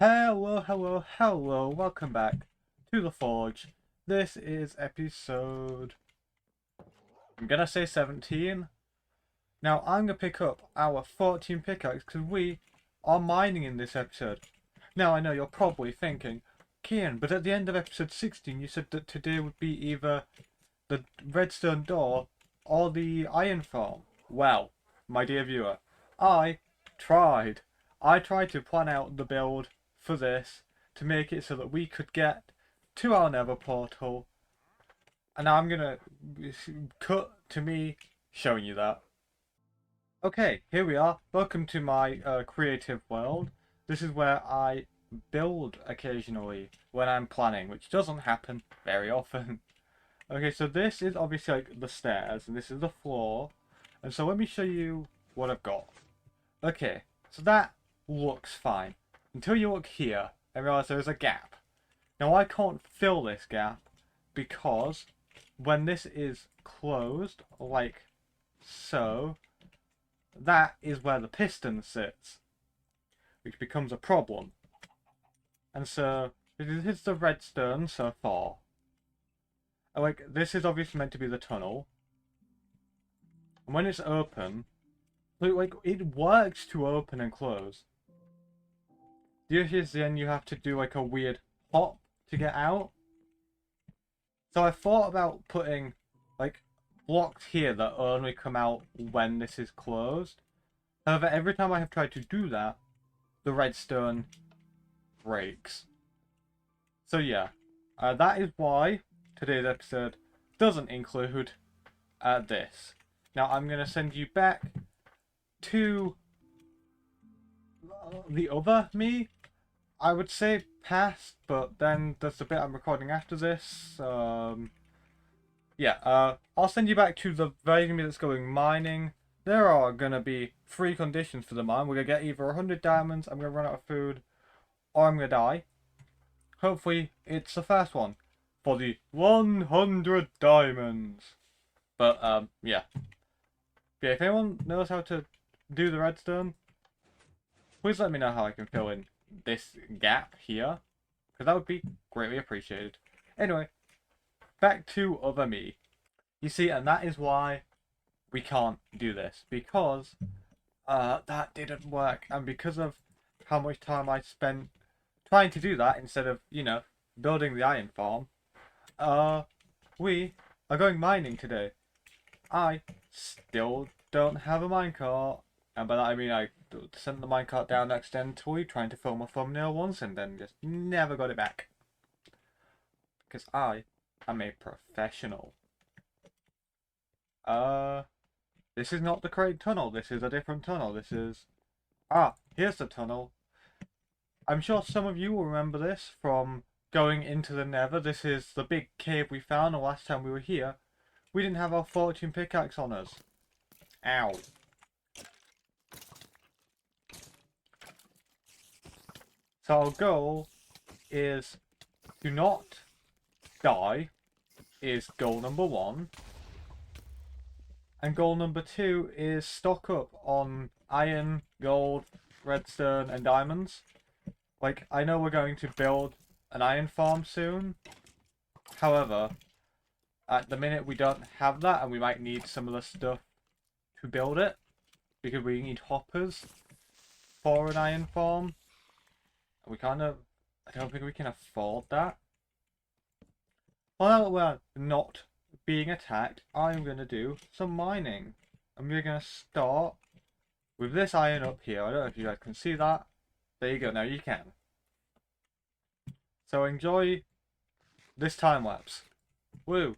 Hello, welcome back to The Forge. This is episode, I'm gonna say 17. Now, I'm gonna pick up our 14 pickaxe because we are mining in this episode. Now, I know you're probably thinking, Kian, but at the end of episode 16 you said that today would be either the redstone door or the iron farm. Well, my dear viewer, I tried. I tried to plan out the build for this to make it so that we could get to our nether portal. And now I'm gonna cut to me showing you that. Okay, here we are. Welcome to my creative world. This is where I build occasionally when I'm planning, which doesn't happen very often. Okay, so this is obviously like the stairs, and this is the floor. And so let me show you what I've got. Okay, so that looks fine. Until you look here and realize there's a gap. Now I can't fill this gap because when this is closed, like so, that is where the piston sits, which becomes a problem. And so, this is the redstone so far. Like, this is obviously meant to be the tunnel. And when it's open, like it works to open and close. The issue is then you have to do like a weird hop to get out. So I thought about putting like blocks here that only come out when this is closed. However, every time I have tried to do that, the redstone breaks. So yeah, that is why today's episode doesn't include this. Now I'm going to send you back to the other me. I would say past, but then there's the bit I'm recording after this. Yeah, I'll send you back to the version of me that's going mining. There are going to be 3 conditions for the mine. We're going to get either 100 diamonds, I'm going to run out of food, or I'm going to die. Hopefully, it's the first one. For the 100 diamonds. But, yeah. If anyone knows how to do the redstone, please let me know how I can fill in this gap here. Because that would be greatly appreciated. Anyway, back to other me. You see, and that is why we can't do this. Because that didn't work. And because of how much time I spent trying to do that instead of, you know, building the iron farm, we are going mining today. I still don't have a minecart. And by that I mean I sent the minecart down accidentally trying to film a thumbnail once and then just never got it back. Because I am a professional. This is not the correct tunnel. This is a different tunnel. This is... here's the tunnel. I'm sure some of you will remember this from going into the nether. This is the big cave we found the last time we were here. We didn't have our fortune pickaxe on us. Ow. So our goal is to not die, is goal number 1. And goal number 2 is stock up on iron, gold, redstone and diamonds. Like, I know we're going to build an iron farm soon. However, at the minute we don't have that and we might need some of the stuff to build it. Because we need hoppers for an iron farm. We kind of... I don't think we can afford that. Well, now that we're not being attacked, I'm going to do some mining. And we're going to start with this iron up here. I don't know if you guys can see that. There you go, now you can. So enjoy this time lapse. Woo!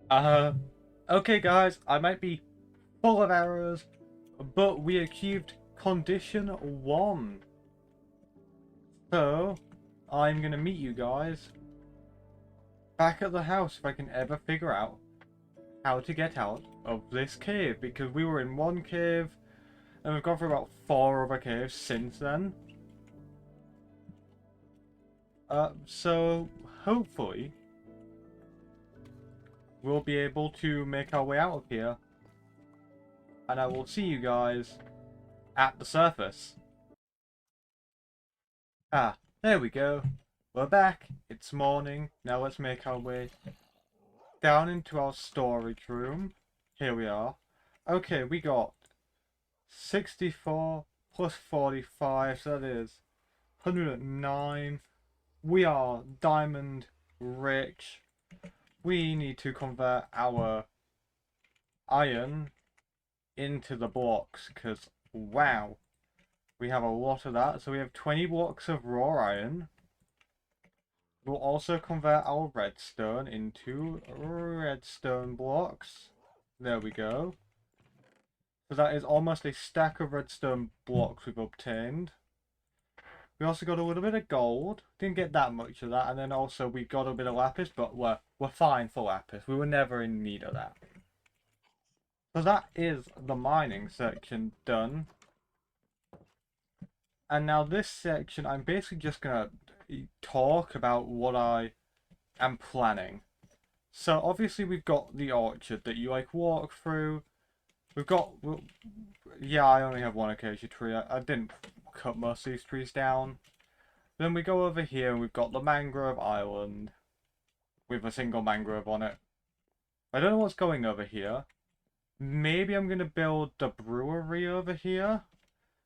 Uh, okay guys, I might be full of errors, but we achieved condition 1. So, I'm gonna meet you guys back at the house if I can ever figure out how to get out of this cave, because we were in one cave and we've gone through about 4 other caves since then. So hopefully we'll be able to make our way out of here, and I will see you guys at the surface. Ah, there we go. We're back. It's morning. Now let's make our way down into our storage room. Here we are. Okay, we got 64 plus 45, so that is 109. We are diamond rich. We need to convert our iron into the blocks, because wow, we have a lot of that. So we have 20 blocks of raw iron. We'll also convert our redstone into redstone blocks. There we go. So that is almost a stack of redstone blocks we've obtained. We also got a little bit of gold. Didn't get that much of that. And then also we got a bit of lapis, but we're fine for lapis. We were never in need of that. So that is the mining section done. And now this section, I'm basically just going to talk about what I am planning. So obviously we've got the orchard that you like walk through. We've got, yeah, I only have one acacia tree. I didn't cut most of these trees down. Then we go over here and we've got the mangrove island with a single mangrove on it. I don't know what's going over here. Maybe I'm going to build the brewery over here.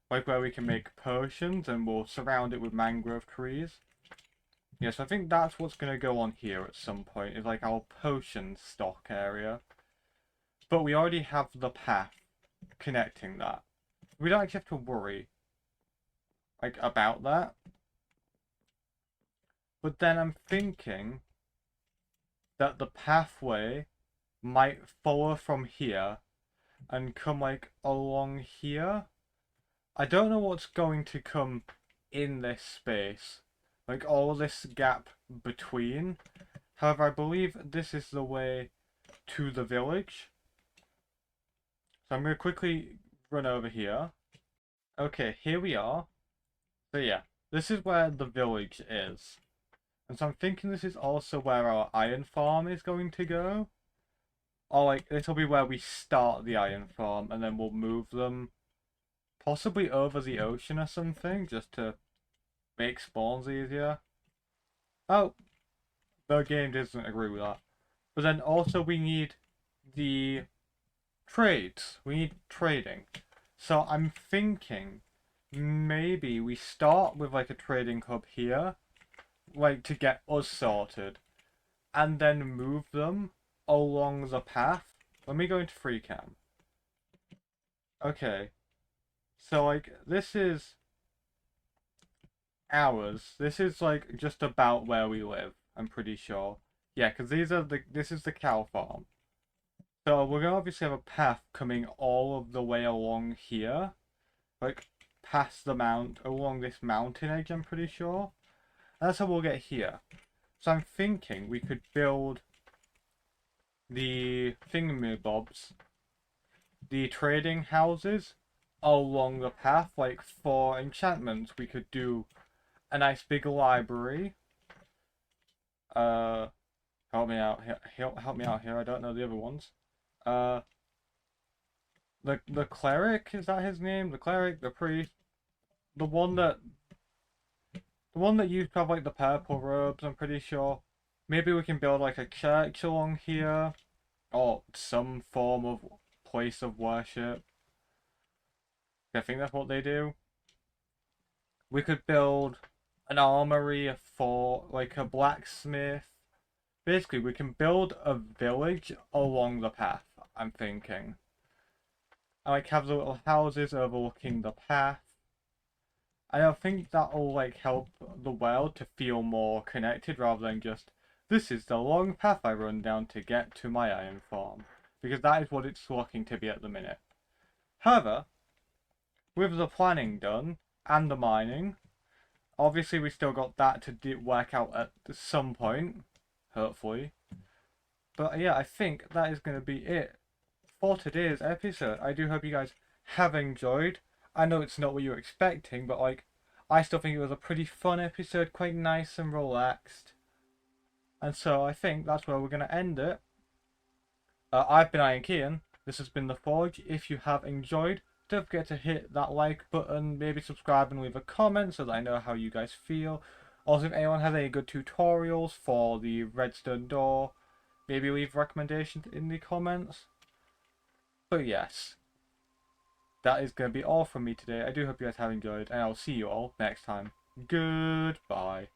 Like where we can make potions and we'll surround it with mangrove trees. Yes, I think that's what's going to go on here at some point. Is like our potion stock area. But we already have the path connecting that. We don't actually have to worry like about that. But then I'm thinking that the pathway might follow from here and come like along here. I don't know what's going to come in this space, like all this gap between. However, I believe this is the way to the village. So I'm going to quickly run over here. Okay, here we are. So yeah, this is where the village is. And so I'm thinking this is also where our iron farm is going to go. Or like, it'll be where we start the iron farm and then we'll move them possibly over the ocean or something, just to make spawns easier. Oh, the game doesn't agree with that. But then also we need the trades. We need trading. So I'm thinking maybe we start with like a trading hub here, like to get us sorted, and then move them along the path. Let me go into FreeCam. Okay. So like this is ours. This is like just about where we live, I'm pretty sure. Yeah, because this is the cow farm. So we're gonna obviously have a path coming all of the way along here. Like past the along this mountain edge, I'm pretty sure. And that's how we'll get here. So I'm thinking we could build the thingamabobs, the trading houses along the path. Like for enchantments, we could do a nice big library. Help me out here. Help me out here. I don't know the other ones. Uh, the cleric, is that his name? The cleric, the priest, the one that used to have like the purple robes. I'm pretty sure. Maybe we can build like a church along here, or some form of place of worship. I think that's what they do. We could build an armory for like a blacksmith. Basically, we can build a village along the path, I'm thinking. And like have the little houses overlooking the path. And I think that'll like help the world to feel more connected rather than just this is the long path I run down to get to my iron farm, because that is what it's looking to be at the minute. However, with the planning done and the mining, obviously we still got that to work out at some point, hopefully. But yeah, I think that is going to be it for today's episode. I do hope you guys have enjoyed. I know it's not what you were expecting, but like, I still think it was a pretty fun episode, quite nice and relaxed. And so I think that's where we're going to end it. I've been Iron Kian. This has been The Forge. If you have enjoyed, don't forget to hit that like button, maybe subscribe and leave a comment so that I know how you guys feel. Also, if anyone has any good tutorials for the redstone door, maybe leave recommendations in the comments. But yes, that is going to be all from me today. I do hope you guys have enjoyed, and I'll see you all next time. Goodbye.